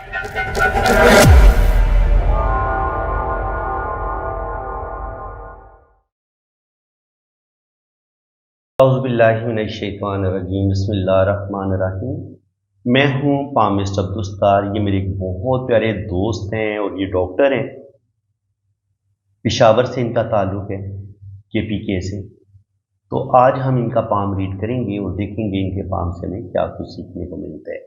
औज़ुबिल्लाहिमिनश्शैतानिर्रजीम बिस्मिल्लाहिर्रहमानिर्रहीम। मैं हूँ पामिस्ट अब्दुस्तार। ये मेरे एक बहुत प्यारे दोस्त हैं और ये डॉक्टर हैं। पेशावर से इनका ताल्लुक़ है, KPK से। तो आज हम इनका पाम रीड करेंगे और देखेंगे इनके पाम से हमें क्या कुछ सीखने को मिलता है।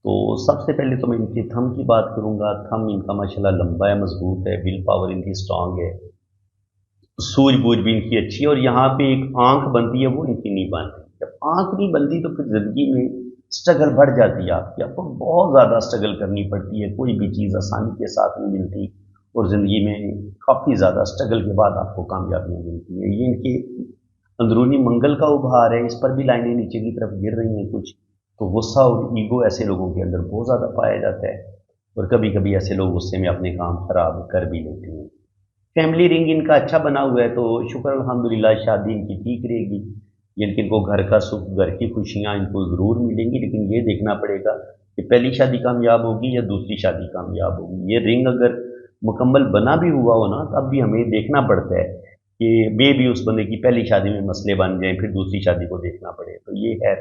तो सबसे पहले तो मैं इनके थंब की बात करूँगा। थंब इनका माशाल्लाह लंबा है, मजबूत है, विल पावर इनकी स्ट्रांग है, सूझबूझ भी इनकी अच्छी है और यहाँ पे एक आंख बनती है वो इनकी नहीं बनती। जब आंख नहीं बनती तो फिर ज़िंदगी में स्ट्रगल बढ़ जाती है आपको बहुत ज़्यादा स्ट्रगल करनी पड़ती है। कोई भी चीज़ आसानी के साथ नहीं मिलती और ज़िंदगी में काफ़ी ज़्यादा स्ट्रगल के बाद आपको कामयाबियाँ मिलती हैं। ये इनके अंदरूनी मंगल का उभार है। इस पर भी लाइनें नीचे की तरफ गिर रही हैं कुछ। तो गुस्सा और ईगो ऐसे लोगों के अंदर बहुत ज़्यादा पाया जाता है और कभी कभी ऐसे लोग गुस्से में अपने काम खराब कर भी लेते हैं। फैमिली रिंग इनका अच्छा बना हुआ है तो शुक्र अल्हम्दुलिल्लाह शादी इनकी ठीक रहेगी। लेकिन इनको घर का सुख, घर की खुशियाँ इनको ज़रूर मिलेंगी, लेकिन ये देखना पड़ेगा कि पहली शादी कामयाब होगी या दूसरी शादी कामयाब होगी। ये रिंग अगर मुकम्मल बना भी हुआ हो ना तब भी हमें देखना पड़ता है कि मे भी उस बंदे की पहली शादी में मसले बन जाएं, फिर दूसरी शादी को देखना पड़े। तो ये है,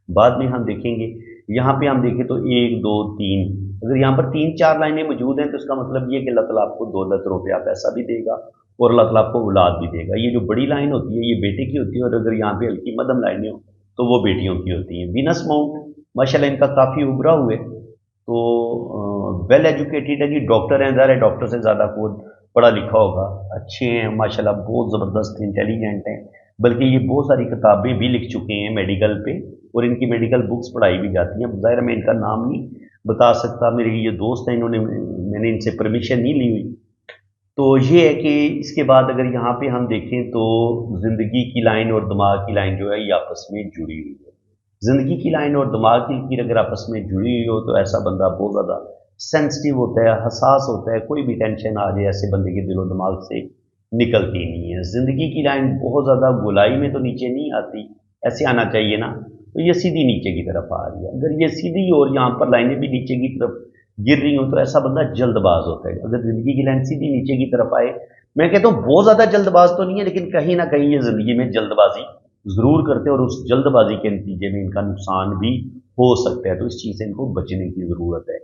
बाद में हम देखेंगे। यहाँ पे हम देखें तो 1 2 3, अगर यहाँ पर 3 4 लाइनें मौजूद हैं तो इसका मतलब ये कि अल्लाह ताला आपको दौलत, रुपया, पैसा भी देगा और अल्लाह ताला आपको औलाद भी देगा। ये जो बड़ी लाइन होती है ये बेटे की होती है और अगर यहाँ पे हल्की मध्यम लाइनें हो तो वो बेटियों की होती हैं। वीनस माउंट माशाल्लाह इनका काफ़ी उभरा हुआ है, तो वेल एजुकेटेड है जी, डॉक्टर हैं, ज़ाहिर है डॉक्टर से ज़्यादा खुद पढ़ा लिखा होगा, अच्छे हैं माशाल्लाह, बहुत ज़बरदस्त इंटेलिजेंट हैं। बल्कि ये बहुत सारी किताबें भी लिख चुके हैं मेडिकल पे और इनकी मेडिकल बुक्स पढ़ाई भी जाती हैं। ज़ाहिर है मैं इनका नाम नहीं बता सकता, मेरे ये दोस्त हैं, मैंने इनसे परमिशन नहीं ली हुई। तो ये है कि इसके बाद अगर यहाँ पे हम देखें तो ज़िंदगी की लाइन और दिमाग की लाइन जो है ये आपस में जुड़ी हुई है। ज़िंदगी की लाइन और दिमाग की लकीर अगर आपस में जुड़ी हुई हो तो ऐसा बंदा बहुत ज़्यादा सेंसिटिव होता है, हसास होता है। कोई भी टेंशन आ जाए ऐसे बंदे के दिलो दिमाग से निकलती नहीं है। ज़िंदगी की लाइन बहुत ज़्यादा गोलाई में तो नीचे नहीं आती, ऐसे आना चाहिए ना, तो ये सीधी नीचे की तरफ आ रही है। अगर ये सीधी और यहाँ पर लाइनें भी नीचे की तरफ गिर रही हो तो ऐसा बंदा जल्दबाज होता है। अगर ज़िंदगी की लाइन सीधी नीचे की तरफ आए, मैं कहता हूँ बहुत ज़्यादा जल्दबाज तो नहीं है, लेकिन कहीं ना कहीं ये ज़िंदगी में जल्दबाजी ज़रूर करते हैं और उस जल्दबाजी के नतीजे में इनका नुकसान भी हो सकता है। तो इस चीज़ से इनको बचने की ज़रूरत है।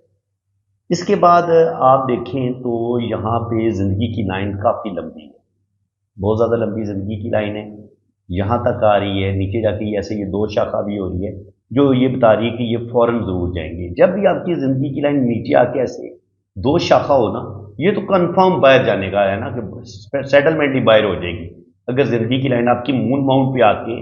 इसके बाद आप देखें तो यहाँ पे ज़िंदगी की लाइन काफ़ी लंबी है, बहुत ज़्यादा लंबी ज़िंदगी की लाइन है, यहाँ तक आ रही है। नीचे जाके ऐसे ये 2 शाखा भी हो रही है जो ये बता रही है कि ये फ़ौरन ज़रूर जाएंगे। जब भी आपकी ज़िंदगी की लाइन नीचे आके ऐसे 2 शाखा हो ना, ये तो कन्फर्म बाहर जाने का है ना, कि सेटलमेंट ही बाहर हो जाएगी। अगर ज़िंदगी की लाइन आपकी मून माउंट पे आके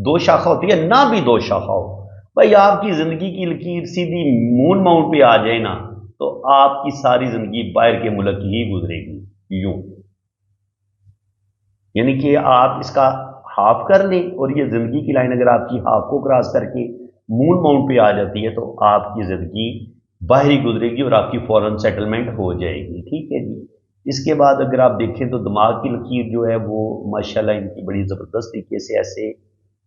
2 शाखा होती है ना, भी 2 शाखा हो, भाई आपकी ज़िंदगी की लकीर सीधी मून माउंट पे आ जाए ना तो आपकी सारी ज़िंदगी बाहर के मुल्क ही गुजरेगी। यूं यानी कि आप इसका हाफ कर लें और ये ज़िंदगी की लाइन अगर आपकी हाफ को क्रॉस करके मून माउंट पे आ जाती है तो आपकी ज़िंदगी बाहर ही गुजरेगी और आपकी फ़ौरन सेटलमेंट हो जाएगी। ठीक है जी। इसके बाद अगर आप देखें तो दिमाग की लकीर जो है वो माशाल्लाह इनकी बड़ी ज़बरदस्त तरीके से ऐसे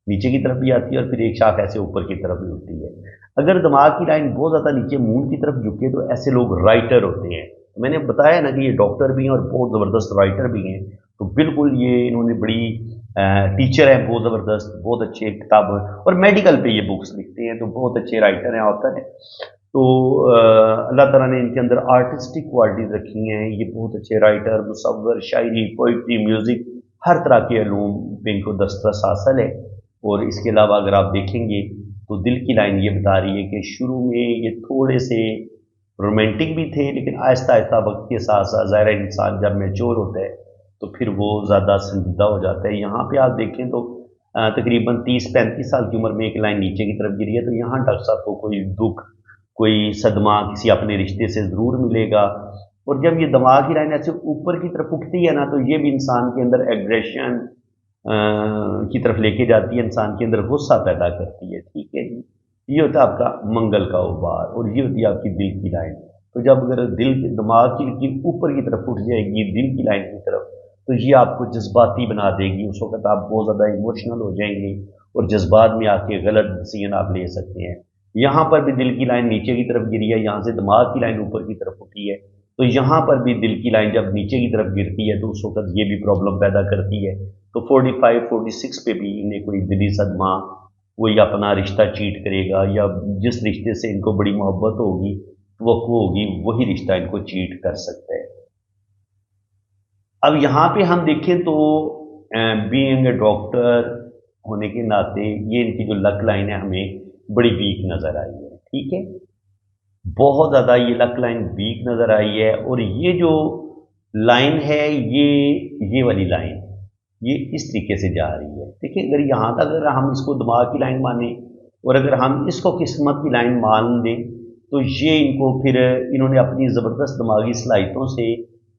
नीचे की तरफ भी आती है और फिर एक शाख ऐसे ऊपर की तरफ भी उठती है। अगर दिमाग की लाइन बहुत ज़्यादा नीचे मून की तरफ झुके तो ऐसे लोग राइटर होते हैं। मैंने बताया ना कि ये डॉक्टर भी हैं और बहुत ज़बरदस्त राइटर भी हैं। तो बिल्कुल ये इन्होंने बड़ी टीचर हैं, बहुत ज़बरदस्त, बहुत अच्छे किताब और मेडिकल पे ये बुक्स लिखते हैं, तो बहुत अच्छे राइटर हैं, ऑथर हैं। तो अल्लाह ताला ने इनके अंदर आर्टिस्टिक क्वालिटीज़ रखी हैं। ये बहुत अच्छे राइटर, मुसव्विर, शायरी, पोइट्री, म्यूज़िक, हर तरह के अल्लूम पे इनको दस्तरस हासिल है। और इसके अलावा अगर आप देखेंगे तो दिल की लाइन ये बता रही है कि शुरू में ये थोड़े से रोमांटिक भी थे, लेकिन आहिस्ता आहिस्ता वक्त के साथ साथ ज़ाहिर है इंसान जब मैच्योर होता है तो फिर वो ज़्यादा संजीदा हो जाता है। यहाँ पे आप देखें तो तकरीबन 30 35 साल की उम्र में एक लाइन नीचे की तरफ गिरी है। तो यहाँ डॉक्टर साहब को कोई दुख, कोई सदमा किसी अपने रिश्ते से ज़रूर मिलेगा। और जब ये दिमाग की लाइन ऐसे ऊपर की तरफ उठती है ना तो ये भी इंसान के अंदर एग्रेशन की तरफ लेके जाती है, इंसान के अंदर गुस्सा पैदा करती है। ठीक है जी। ये होता है आपका मंगल का उबार और ये होती है आपकी दिल की लाइन। तो जब अगर दिमाग की लकीर ऊपर की तरफ उठ जाएगी दिल की लाइन की तरफ तो ये आपको जज्बाती बना देगी। उस वक्त आप बहुत ज़्यादा इमोशनल हो जाएंगे और जज्बात में आके गलत डिसीजन आप ले सकते हैं। यहाँ पर भी दिल की लाइन नीचे की तरफ गिरी है, यहाँ से दिमाग की लाइन ऊपर की तरफ उठी है, तो यहाँ पर भी दिल की लाइन जब नीचे की तरफ गिरती है तो उस वक्त ये भी प्रॉब्लम पैदा करती है। तो 45 46 पे भी इन्हें कोई दिली सदमा, कोई अपना रिश्ता चीट करेगा, या जिस रिश्ते से इनको बड़ी मोहब्बत होगी, तवक्को होगी, वही रिश्ता इनको चीट कर सकता है। अब यहाँ पे हम देखें तो बीइंग ए डॉक्टर होने के नाते ये इनकी जो लक लाइन है हमें बड़ी वीक नज़र आई है। ठीक है, बहुत ज़्यादा ये लक लाइन वीक नज़र आई है। और ये जो लाइन है, ये वाली लाइन, ये इस तरीके से जा रही है। देखिए, अगर यहाँ तक अगर हम इसको दिमाग की लाइन माने और अगर हम इसको किस्मत की लाइन मान लें, तो ये इनको फिर इन्होंने अपनी ज़बरदस्त दिमागी सलाहियतों से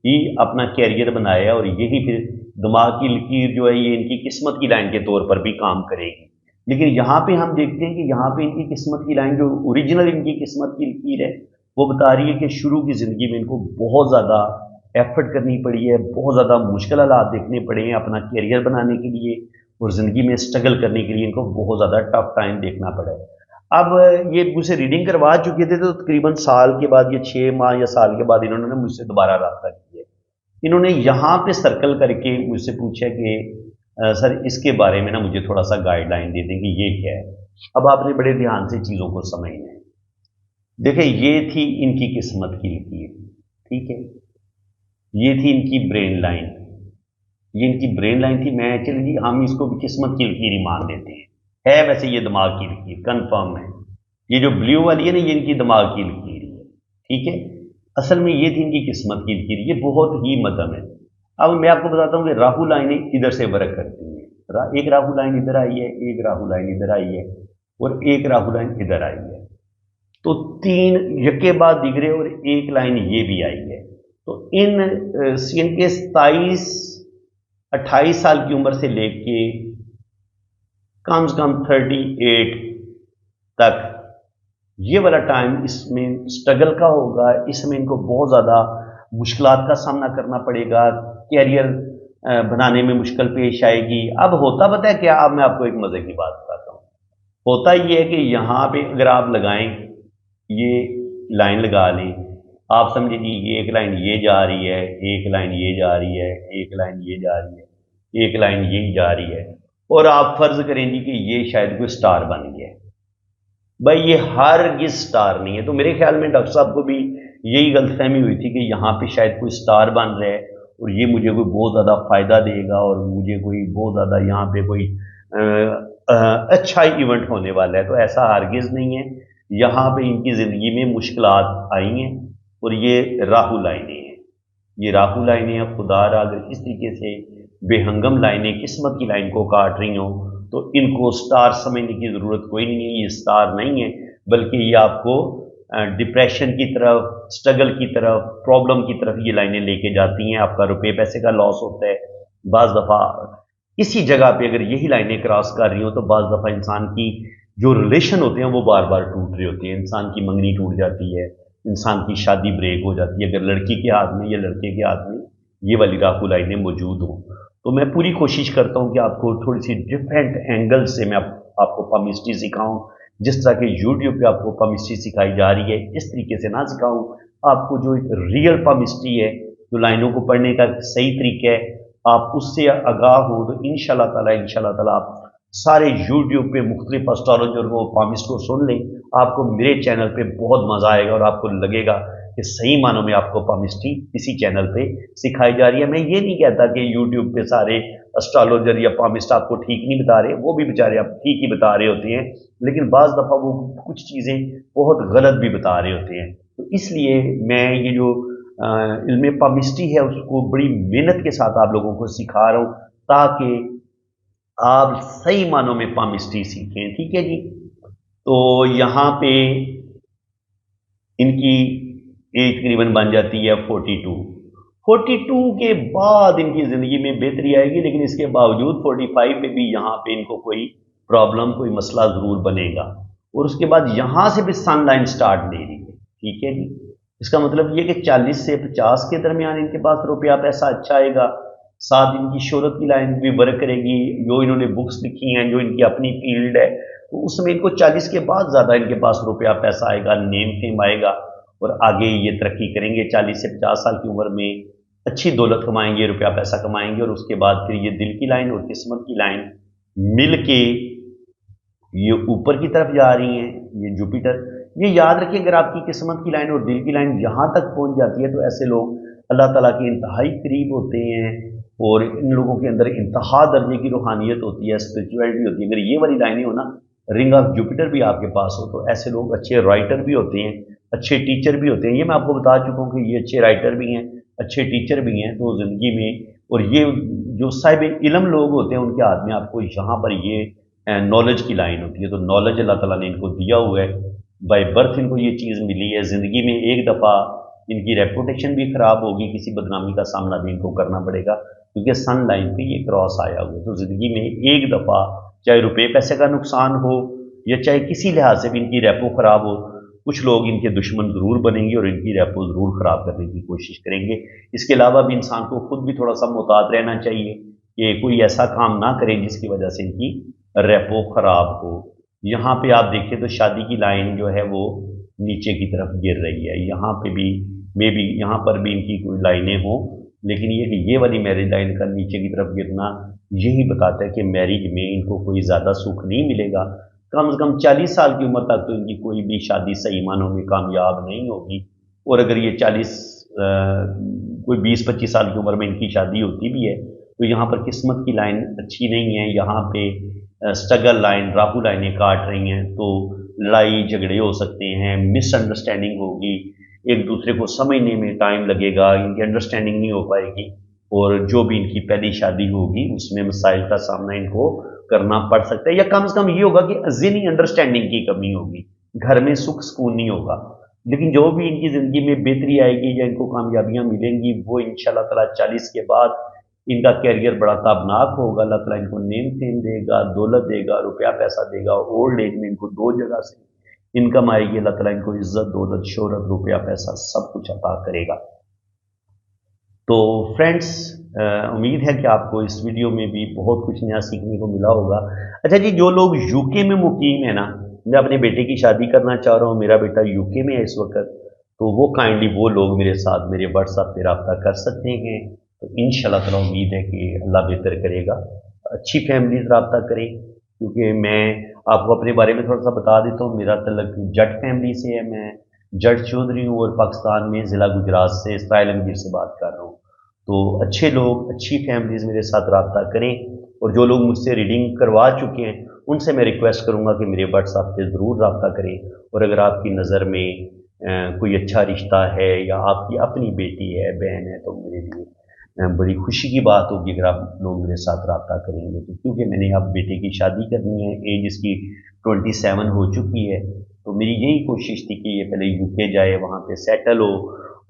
ही अपना कैरियर बनाया है, और यही फिर दिमाग की लकीर जो है ये इनकी किस्मत की लाइन के तौर पर भी काम करेगी। लेकिन यहाँ पे हम देखते हैं कि यहाँ पे इनकी किस्मत की लाइन, जो ओरिजिनल इनकी किस्मत की लकीर है, वो बता रही है कि शुरू की ज़िंदगी में इनको बहुत ज़्यादा एफर्ट करनी पड़ी है, बहुत ज़्यादा मुश्किल हालात देखने पड़े हैं अपना कैरियर बनाने के लिए, और ज़िंदगी में स्ट्रगल करने के लिए इनको बहुत ज़्यादा टफ टाइम देखना पड़ा है। अब ये मुझसे रीडिंग करवा चुके थे, तो तकरीबन साल के बाद, ये 6 माह या साल के बाद इन्होंने मुझसे दोबारा रब्ता किया। इन्होंने यहाँ पे सर्कल करके मुझसे पूछा कि सर इसके बारे में ना मुझे थोड़ा सा गाइडलाइन दे दें कि ये क्या है। अब आपने बड़े ध्यान से चीज़ों को समझना है। देखिए, ये थी इनकी किस्मत की लकीर, ठीक है, ये थी इनकी ब्रेन लाइन, ये इनकी ब्रेन लाइन थी। मैं चलिए हम इसको भी किस्मत की लकीर ही मान लेते हैं, है वैसे ये दिमाग की लकीर, कन्फर्म है। ये जो ब्लू वाली है ना, ये इनकी दिमाग की लकीर है, ठीक है। असल में ये थी इनकी किस्मत की लकीर, ये बहुत ही मध्यम है। अब मैं आपको बताता हूँ कि राहु लाइनें इधर से वर्क करती हैं। एक राहु लाइन इधर आई है, एक राहु लाइन इधर आई है, और एक राहु लाइन इधर आई है। तो 3 यके बाद दिगरे और एक लाइन ये भी आई है। तो इन सीएन के 28 साल की उम्र से लेके कम से कम 38 तक ये वाला टाइम इसमें स्ट्रगल का होगा। इसमें इनको बहुत ज़्यादा मुश्किलात का सामना करना पड़ेगा, कैरियर बनाने में मुश्किल पेश आएगी। अब होता पता है क्या, अब मैं आपको एक मज़े की बात बताता हूँ। होता ये है कि यहाँ पे अगर आप लगाएं, ये लाइन लगा लें, आप समझिए जी ये एक लाइन ये जा रही है, एक लाइन ये जा रही है, एक लाइन ये जा रही है, एक लाइन ये जा रही है, और आप फर्ज करें जी कि ये शायद कोई स्टार बन गया है। भाई ये हरगिज़ स्टार नहीं है। तो मेरे ख्याल में डॉक्टर साहब को भी यही गलतफहमी हुई थी कि यहाँ पे शायद कोई स्टार बन रहा है और ये मुझे कोई बहुत ज़्यादा फ़ायदा देगा और मुझे कोई बहुत ज़्यादा यहाँ पे कोई अच्छा इवेंट होने वाला है। तो ऐसा हरगिज़ नहीं है। यहाँ पे इनकी ज़िंदगी में मुश्किलात आई हैं और ये राहु लाइनें हैं, ये राहु लाइनें हैं। खुदारा अगर इस तरीके से बेहंगम लाइनें किस्मत की लाइन को काट रही हों तो इनको स्टार समझने की ज़रूरत कोई नहीं है। ये स्टार नहीं है, बल्कि ये आपको डिप्रेशन की तरफ, स्ट्रगल की तरफ, प्रॉब्लम की तरफ ये लाइनें लेके जाती हैं। आपका रुपए पैसे का लॉस होता है। बाज़ दफ़ा इसी जगह पे अगर यही लाइनें क्रॉस कर रही हो तो बाज़ दफ़ा इंसान की जो रिलेशन होते हैं वो बार बार टूट रहे होते हैं। इंसान की मंगनी टूट जाती है, इंसान की शादी ब्रेक हो जाती है अगर लड़की के हाथ में या लड़के के हाथ में ये वाली राहु लाइनें मौजूद हों। तो मैं पूरी कोशिश करता हूँ कि आपको थोड़ी सी डिफरेंट एंगल से मैं आपको पामिस्ट्री सिखाऊँ। जिस तरह के यूट्यूब पे आपको पामिस्ट्री सिखाई जा रही है इस तरीके से ना सिखाऊँ। आपको जो एक रियल पामिस्ट्री है, जो लाइनों को पढ़ने का सही तरीका है, आप उससे आगाह हो तो इंशाल्लाह ताला आप सारे यूट्यूब पे मुख्तलिफ एस्ट्रोलॉजर को पामिस्ट को सुन लें। आपको मेरे चैनल पे बहुत मज़ा आएगा और आपको लगेगा कि सही मानों में आपको पामिस्ट्री इसी चैनल पे सिखाई जा रही है। मैं ये नहीं कहता कि यूट्यूब पे सारे एस्ट्रोलॉजर या पामिस्ट आपको ठीक नहीं बता रहे, वो भी बेचारे आप ठीक ही बता रहे होते हैं, लेकिन बाज़ दफ़ा वो कुछ चीज़ें बहुत गलत भी बता रहे होते हैं। तो इसलिए मैं ये जो इल्म पामिस्ट्री है उसको बड़ी मेहनत के साथ आप लोगों को सिखा रहा हूँ ताकि आप सही मानों में पामिस्ट्री सीखें। ठीक है जी। तो यहाँ पे इनकी एज तकरीबन बन जाती है 42 के बाद इनकी ज़िंदगी में बेहतरी आएगी, लेकिन इसके बावजूद 45 पे भी यहाँ पे इनको कोई प्रॉब्लम, कोई मसला ज़रूर बनेगा। और उसके बाद यहाँ से भी सन लाइन स्टार्ट ले रही है। ठीक है जी। इसका मतलब ये कि 40 से 50 के दरमियान इनके पास रुपया पैसा अच्छा आएगा। साथ इनकी शोहरत की लाइन भी वर्क करेगी। जो इन्होंने बुक्स लिखी हैं, जो इनकी अपनी फील्ड है, तो उस समय इनको 40 के बाद ज़्यादा इनके पास रुपया पैसा आएगा, नेम फेम आएगा और आगे ये तरक्की करेंगे। 40 से 50 साल की उम्र में अच्छी दौलत कमाएंगे, रुपया पैसा कमाएंगे और उसके बाद फिर ये दिल की लाइन और किस्मत की लाइन मिल के ये ऊपर की तरफ जा रही हैं, ये जुपिटर। ये याद रखिए, अगर आपकी किस्मत की लाइन और दिल की लाइन यहाँ तक पहुँच जाती है तो ऐसे लोग अल्लाह ताला के इंतहाई करीब होते हैं और इन लोगों के अंदर इंतहा दर्जे की रूहानियत होती है, स्पिरिचुअलिटी होती है। अगर ये वाली लाइनें हो ना, रिंग ऑफ जुपिटर भी आपके पास हो, तो ऐसे लोग अच्छे राइटर भी होते हैं, अच्छे टीचर भी होते हैं। ये मैं आपको बता चुका हूँ कि ये अच्छे राइटर भी हैं, अच्छे टीचर भी हैं। तो ज़िंदगी में, और ये जो साहिब इल्म लोग होते हैं उनके हाथ में आपको यहाँ पर ये नॉलेज की लाइन होती है। तो नॉलेज अल्लाह ताला ने इनको दिया हुआ है, बाय बर्थ इनको ये चीज़ मिली है। ज़िंदगी में एक दफ़ा इनकी रेपुटेशन भी ख़राब होगी, किसी बदनामी का सामना भी इनको करना पड़ेगा क्योंकि सन लाइन पे ये क्रॉस आया हुआ है। तो ज़िंदगी में एक दफ़ा चाहे रुपये पैसे का नुकसान हो या चाहे किसी लिहाज से भी इनकी रेपो ख़राब हो, कुछ लोग इनके दुश्मन ज़रूर बनेंगे और इनकी रेपो ज़रूर ख़राब करने की कोशिश करेंगे। इसके अलावा भी इंसान को खुद भी थोड़ा सा मुहतात रहना चाहिए कि कोई ऐसा काम ना करें जिसकी वजह से इनकी रेपो ख़राब हो। यहाँ पे आप देखें तो शादी की लाइन जो है वो नीचे की तरफ गिर रही है। यहाँ पे भी मे बी यहाँ पर भी इनकी कोई लाइनें हों, लेकिन ये वाली मैरिज लाइन का नीचे की तरफ गिरना यही बताता है कि मैरिज में इनको कोई ज़्यादा सुख नहीं मिलेगा। कम से कम 40 साल की उम्र तक तो इनकी कोई भी शादी सही मानों में कामयाब नहीं होगी। और अगर ये 40 कोई 20-25 साल की उम्र में इनकी शादी होती भी है तो यहाँ पर किस्मत की लाइन अच्छी नहीं है। यहाँ पे स्ट्रगल लाइन, राहु लाइनें काट रही हैं, तो लड़ाई झगड़े हो सकते हैं, मिसअंडरस्टैंडिंग होगी, एक दूसरे को समझने में टाइम लगेगा, इनकी अंडरस्टैंडिंग नहीं हो पाएगी और जो भी इनकी पहली शादी होगी उसमें मसाइल का सामना इनको करना पड़ सकता है। या कम से कम ये होगा कि ज़हनी अंडरस्टैंडिंग की कमी होगी, घर में सुख सुकून नहीं होगा। लेकिन जो भी इनकी ज़िंदगी में बेहतरी आएगी या इनको कामयाबियाँ मिलेंगी वो इंशाल्लाह ताला 40 के बाद इनका कैरियर बड़ा ताबनाक होगा। अल्लाह ताला इनको नेम फेम देगा, दौलत देगा, रुपया पैसा देगा। ओल्ड एज में इनको 2 जगह से इनकम आएगी। अल्लाह ताला इनको इज्जत, दौलत, शोहरत, रुपया पैसा सब कुछ अता करेगा। तो फ्रेंड्स, उम्मीद है कि आपको इस वीडियो में भी बहुत कुछ नया सीखने को मिला होगा। अच्छा जी, जो लोग यूके में मुकीम है ना, मैं अपने बेटे की शादी करना चाह रहा हूँ, मेरा बेटा यूके में है इस वक्त, तो वो काइंडली वो लोग मेरे साथ मेरे व्हाट्सएप पे रब्ता कर सकते हैं। तो इंशाल्लाह ताला उम्मीद है कि अल्लाह बेहतर करेगा, अच्छी फैमिलीज रब्ता करें। क्योंकि मैं आपको अपने बारे में थोड़ा सा बता देता हूँ, मेरा तल्लक जट फैमिली से है। मैं जट चौधरी हूँ और पाकिस्तान में ज़िला गुजरात से इसराइल अमीर से बात कर रहा हूँ। तो अच्छे लोग, अच्छी फैमिलीज़ मेरे साथ रब्ता करें और जो लोग मुझसे रीडिंग करवा चुके हैं उनसे मैं रिक्वेस्ट करूँगा कि मेरे व्हाट्सएप पे ज़रूर रब्ता करें। और अगर आपकी नज़र में कोई अच्छा रिश्ता है या आपकी अपनी बेटी है, बहन है, तो मेरे लिए बड़ी खुशी की बात होगी अगर आप लोग मेरे साथ रब्ता करेंगे। तो क्योंकि मैंने अब बेटे की शादी करनी है, एज इसकी 27 हो चुकी है, तो मेरी यही कोशिश थी कि ये पहले यूके जाए, वहाँ पे सेटल हो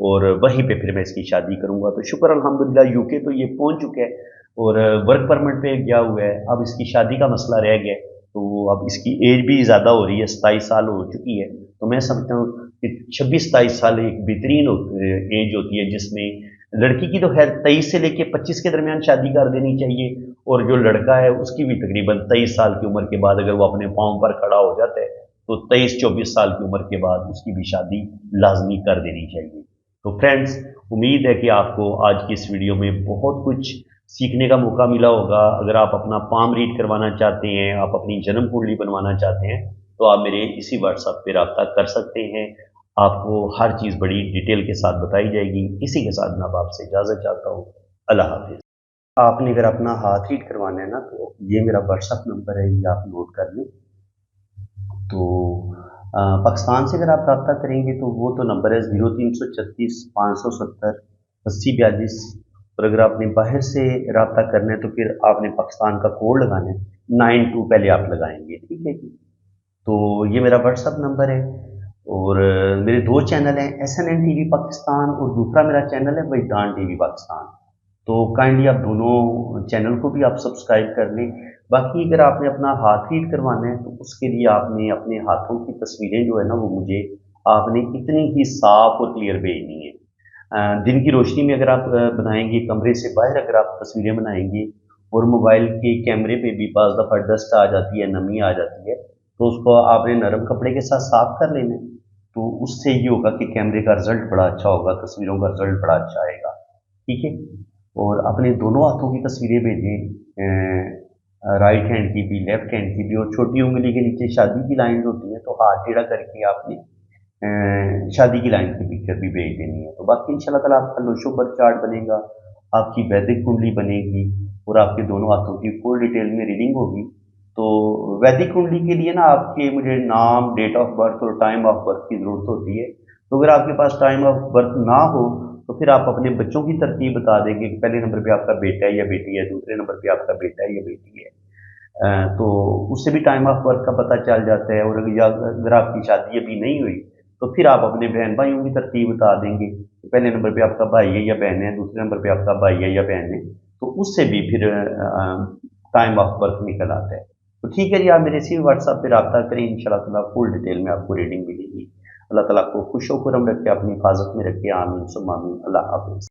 और वहीं पे फिर मैं इसकी शादी करूँगा। तो शुक्र अल्हम्दुलिल्लाह यूके तो ये पहुँच चुके हैं और वर्क परमिट पे गया हुआ है। अब इसकी शादी का मसला रह गया, तो अब इसकी एज भी ज़्यादा हो रही है, 27 साल हो चुकी है। तो मैं समझता हूँ कि 26-27 साल एक बेहतरीन एज होती है जिसमें लड़की की तो खैर 23 से लेके 25 के दरमियान शादी कर देनी चाहिए और जो लड़का है उसकी भी तकरीबन 23 साल की उम्र के बाद अगर वो अपने पाँव पर खड़ा हो जाता है तो 23-24 साल की उम्र के बाद उसकी भी शादी लाजमी कर देनी चाहिए। तो फ्रेंड्स, उम्मीद है कि आपको आज की इस वीडियो में बहुत कुछ सीखने का मौका मिला होगा। अगर आप अपना पाम रीड करवाना चाहते हैं, आप अपनी जन्म कुंडली बनवाना चाहते हैं, तो आप मेरे इसी व्हाट्सएप पे रब्ता कर सकते हैं। आपको हर चीज़ बड़ी डिटेल के साथ बताई जाएगी। इसी के साथ मैं आपसे इजाज़त चाहता हूँ। अल्लाह हाफिज़। आपने अगर अपना हाथ रीड करवाना है ना, तो ये मेरा व्हाट्सएप नंबर है, ये आप नोट कर लें। तो पाकिस्तान से अगर आप रब्ता करेंगे तो वो तो नंबर है 0336 570 80 42। और अगर आपने बाहर से रब्ता करना है तो फिर आपने पाकिस्तान का कोड लगाना है, 92 पहले आप लगाएंगे, ठीक है जी। तो ये मेरा व्हाट्सएप नंबर है और मेरे 2 चैनल हैं, SNN TV पाकिस्तान और दूसरा मेरा चैनल है वजदान TV पाकिस्तान। तो काइंडली आप दोनों चैनल को भी आप सब्सक्राइब कर लें। बाकी अगर आपने अपना हाथ रीड करवाना है तो उसके लिए आपने अपने हाथों की तस्वीरें जो है ना वो मुझे आपने इतनी ही साफ और क्लियर भेजनी है। दिन की रोशनी में अगर आप बनाएंगे, कमरे से बाहर अगर आप तस्वीरें बनाएंगे और मोबाइल के कैमरे पे भी बाज़ दफ़ा डस्ट आ जाती है, नमी आ जाती है, तो उसको आपने नरम कपड़े के साथ साफ कर लेना है। तो उससे ये होगा कि कैमरे का रिजल्ट बड़ा अच्छा होगा, तस्वीरों का रिजल्ट बड़ा अच्छा आएगा। ठीक है, और अपने दोनों हाथों की तस्वीरें भेजें, राइट हैंड की भी, लेफ्ट हैंड की भी, और छोटी उंगली के नीचे शादी की लाइन होती है, तो हाथ टेढ़ा करके आपने शादी की लाइन की पिक्चर भी भेज देनी है। तो बाकी इंशाल्लाह ताला आपका लोशो बर्थ चार्ट बनेगा, आपकी वैदिक कुंडली बनेगी, और आपके दोनों हाथों की फुल डिटेल में रीडिंग होगी। तो वैदिक कुंडली के लिए ना आपके मुझे नाम, डेट ऑफ बर्थ और टाइम ऑफ बर्थ की ज़रूरत होती है। तो अगर आपके पास टाइम ऑफ बर्थ ना हो तो फिर आप अपने बच्चों की तरतीब बता देंगे कि पहले नंबर पे आपका बेटा है या बेटी है, दूसरे नंबर पे आपका बेटा है या बेटी है। तो उससे भी टाइम ऑफ बर्थ का पता चल जाता है। और अगर आपकी शादी अभी नहीं हुई तो फिर आप अपने बहन भाइयों की तरतीब बता देंगे कि पहले नंबर पे आपका भाई है या बहन है, दूसरे नंबर पे आपका भाई है या बहन है। तो उससे भी फिर टाइम ऑफ बर्थ निकल आता है। तो ठीक है जी, आप मेरे इसी व्हाट्सएप पे रब्ता करें, इंशाल्लाह ताला फुल डिटेल में आपको रीडिंग मिलेगी। अल्लाह ताला आपको खुश व खुर्रम रखे, अपनी हिफाजत में रखे। आमीन सुम्मा आमीन। अल्लाह हाफ़िज़।